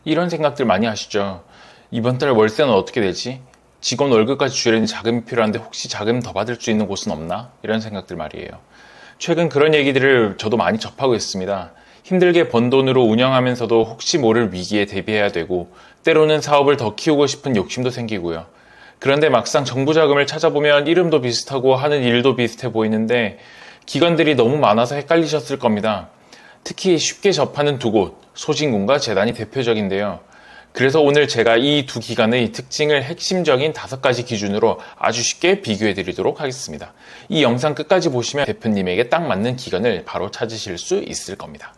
이런 생각들 많이 하시죠. 이번 달 월세는 어떻게 되지? 직원 월급까지 주려니 자금이 필요한데 혹시 자금 더 받을 수 있는 곳은 없나? 이런 생각들 말이에요. 최근 그런 얘기들을 저도 많이 접하고 있습니다. 힘들게 번 돈으로 운영하면서도 혹시 모를 위기에 대비해야 되고, 때로는 사업을 더 키우고 싶은 욕심도 생기고요. 그런데 막상 정부 자금을 찾아보면 이름도 비슷하고 하는 일도 비슷해 보이는데 기관들이 너무 많아서 헷갈리셨을 겁니다. 특히 쉽게 접하는 두 곳, 소진공과 재단이 대표적인데요. 그래서 오늘 제가 이 두 기관의 특징을 핵심적인 5가지 기준으로 아주 쉽게 비교해 드리도록 하겠습니다. 이 영상 끝까지 보시면 대표님에게 딱 맞는 기관을 바로 찾으실 수 있을 겁니다.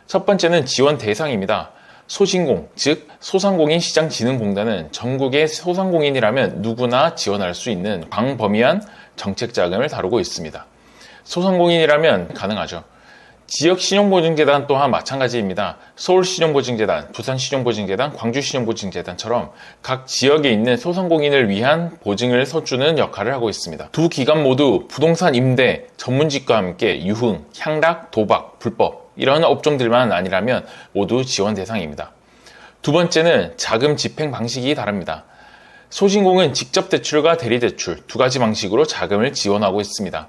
첫 번째는 지원 대상입니다. 소진공, 즉 소상공인 시장진흥공단은 전국의 소상공인이라면 누구나 지원할 수 있는 광범위한 정책자금을 다루고 있습니다. 소상공인이라면 가능하죠. 지역신용보증재단 또한 마찬가지입니다. 서울신용보증재단, 부산신용보증재단, 광주신용보증재단처럼 각 지역에 있는 소상공인을 위한 보증을 서주는 역할을 하고 있습니다. 두 기관 모두 부동산 임대, 전문직과 함께 유흥, 향락, 도박, 불법 이런 업종들만 아니라면 모두 지원 대상입니다. 두 번째는 자금 집행 방식이 다릅니다. 소진공은 직접 대출과 대리 대출 두 가지 방식으로 자금을 지원하고 있습니다.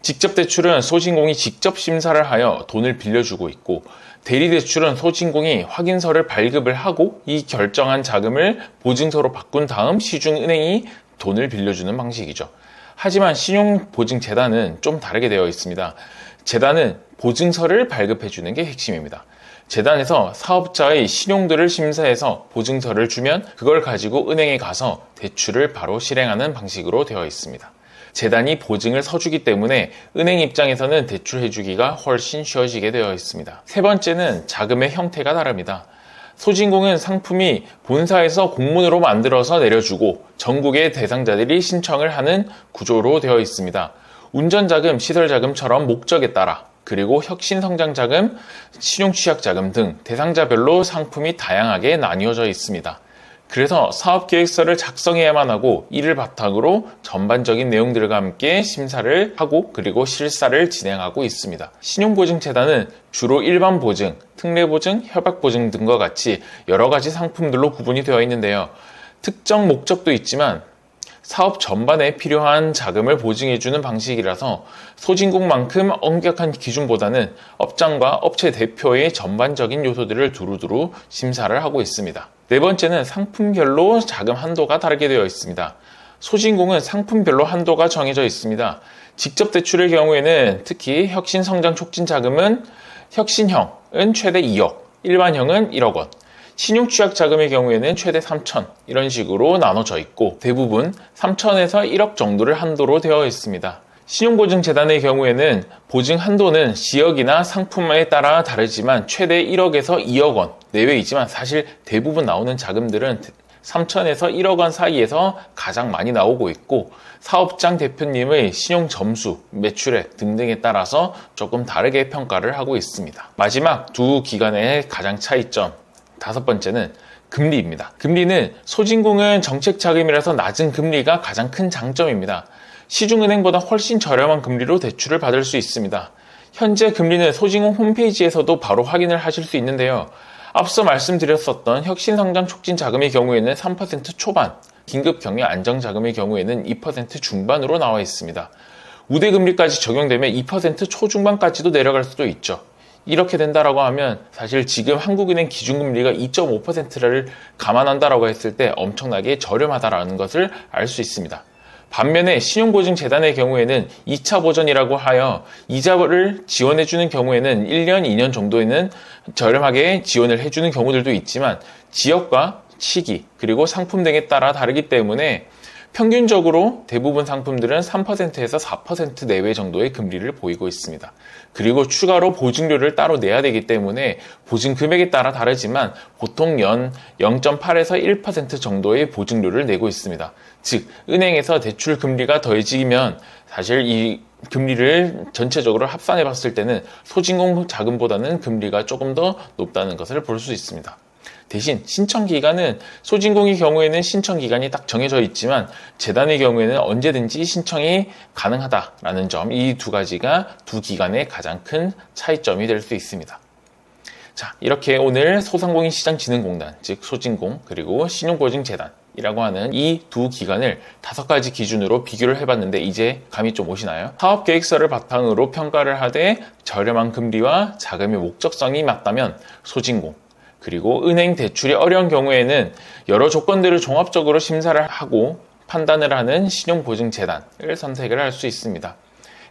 직접 대출은 소진공이 직접 심사를 하여 돈을 빌려주고 있고, 대리 대출은 소진공이 확인서를 발급을 하고 이 결정한 자금을 보증서로 바꾼 다음 시중은행이 돈을 빌려주는 방식이죠. 하지만 신용보증재단은 좀 다르게 되어 있습니다. 재단은 보증서를 발급해주는 게 핵심입니다. 재단에서 사업자의 신용도를 심사해서 보증서를 주면 그걸 가지고 은행에 가서 대출을 바로 실행하는 방식으로 되어 있습니다. 재단이 보증을 서주기 때문에 은행 입장에서는 대출해주기가 훨씬 쉬워지게 되어 있습니다. 세 번째는 자금의 형태가 다릅니다. 소진공은 상품이 본사에서 공문으로 만들어서 내려주고 전국의 대상자들이 신청을 하는 구조로 되어 있습니다. 운전자금, 시설자금처럼 목적에 따라, 그리고 혁신성장자금, 신용취약자금 등 대상자별로 상품이 다양하게 나뉘어져 있습니다. 그래서 사업계획서를 작성해야만 하고 이를 바탕으로 전반적인 내용들과 함께 심사를 하고 그리고 실사를 진행하고 있습니다. 신용보증재단은 주로 일반보증, 특례보증, 협약보증 등과 같이 여러 가지 상품들로 구분이 되어 있는데요. 특정 목적도 있지만 사업 전반에 필요한 자금을 보증해주는 방식이라서 소진공만큼 엄격한 기준보다는 업장과 업체 대표의 전반적인 요소들을 두루두루 심사를 하고 있습니다. 네 번째는 상품별로 자금 한도가 다르게 되어 있습니다. 소진공은 상품별로 한도가 정해져 있습니다. 직접 대출의 경우에는 특히 혁신성장촉진자금은 혁신형은 최대 2억, 일반형은 1억 원, 신용취약자금의 경우에는 최대 3천 이런 식으로 나눠져 있고 대부분 3천에서 1억 정도를 한도로 되어 있습니다. 신용보증재단의 경우에는 보증 한도는 지역이나 상품에 따라 다르지만 최대 1억에서 2억 원 내외이지만 사실 대부분 나오는 자금들은 3천에서 1억 원 사이에서 가장 많이 나오고 있고 사업장 대표님의 신용 점수, 매출액 등등에 따라서 조금 다르게 평가를 하고 있습니다. 마지막 두 기관의 가장 차이점, 다섯 번째는 금리입니다. 금리는 소진공은 정책자금이라서 낮은 금리가 가장 큰 장점입니다. 시중은행보다 훨씬 저렴한 금리로 대출을 받을 수 있습니다. 현재 금리는 소진공 홈페이지에서도 바로 확인을 하실 수 있는데요. 앞서 말씀드렸었던 혁신성장촉진자금의 경우에는 3% 초반, 긴급경영 안정자금의 경우에는 2% 중반으로 나와 있습니다. 우대금리까지 적용되면 2% 초중반까지도 내려갈 수도 있죠. 이렇게 된다라고 하면 사실 지금 한국은행 기준금리가 2.5%를 감안한다라고 했을 때 엄청나게 저렴하다라는 것을 알 수 있습니다. 반면에 신용보증재단의 경우에는 2차 보전이라고 하여 이자를 지원해주는 경우에는 1년, 2년 정도에는 저렴하게 지원을 해주는 경우들도 있지만 지역과 시기 그리고 상품 등에 따라 다르기 때문에 평균적으로 대부분 상품들은 3%에서 4% 내외 정도의 금리를 보이고 있습니다. 그리고 추가로 보증료를 따로 내야 되기 때문에 보증 금액에 따라 다르지만 보통 연 0.8에서 1% 정도의 보증료를 내고 있습니다. 즉 은행에서 대출 금리가 더해지면 사실 이 금리를 전체적으로 합산해 봤을 때는 소진공 자금보다는 금리가 조금 더 높다는 것을 볼 수 있습니다. 대신 신청기간은 소진공의 경우에는 신청기간이 딱 정해져 있지만 재단의 경우에는 언제든지 신청이 가능하다라는 점, 이 두 가지가 두 기관의 가장 큰 차이점이 될 수 있습니다. 자, 이렇게 오늘 소상공인시장진흥공단, 즉 소진공, 그리고 신용보증재단이라고 하는 이 두 기관을 5가지 기준으로 비교를 해봤는데 이제 감이 좀 오시나요? 사업계획서를 바탕으로 평가를 하되 저렴한 금리와 자금의 목적성이 맞다면 소진공, 그리고 은행 대출이 어려운 경우에는 여러 조건들을 종합적으로 심사를 하고 판단을 하는 신용보증재단을 선택을 할 수 있습니다.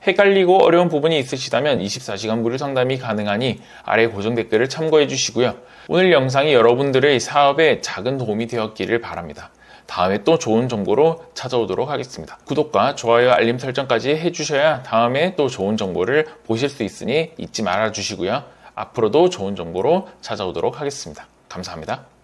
헷갈리고 어려운 부분이 있으시다면 24시간 무료 상담이 가능하니 아래 고정 댓글을 참고해 주시고요. 오늘 영상이 여러분들의 사업에 작은 도움이 되었기를 바랍니다. 다음에 또 좋은 정보로 찾아오도록 하겠습니다. 구독과 좋아요, 알림 설정까지 해주셔야 다음에 또 좋은 정보를 보실 수 있으니 잊지 말아 주시고요. 앞으로도 좋은 정보로 찾아오도록 하겠습니다. 감사합니다.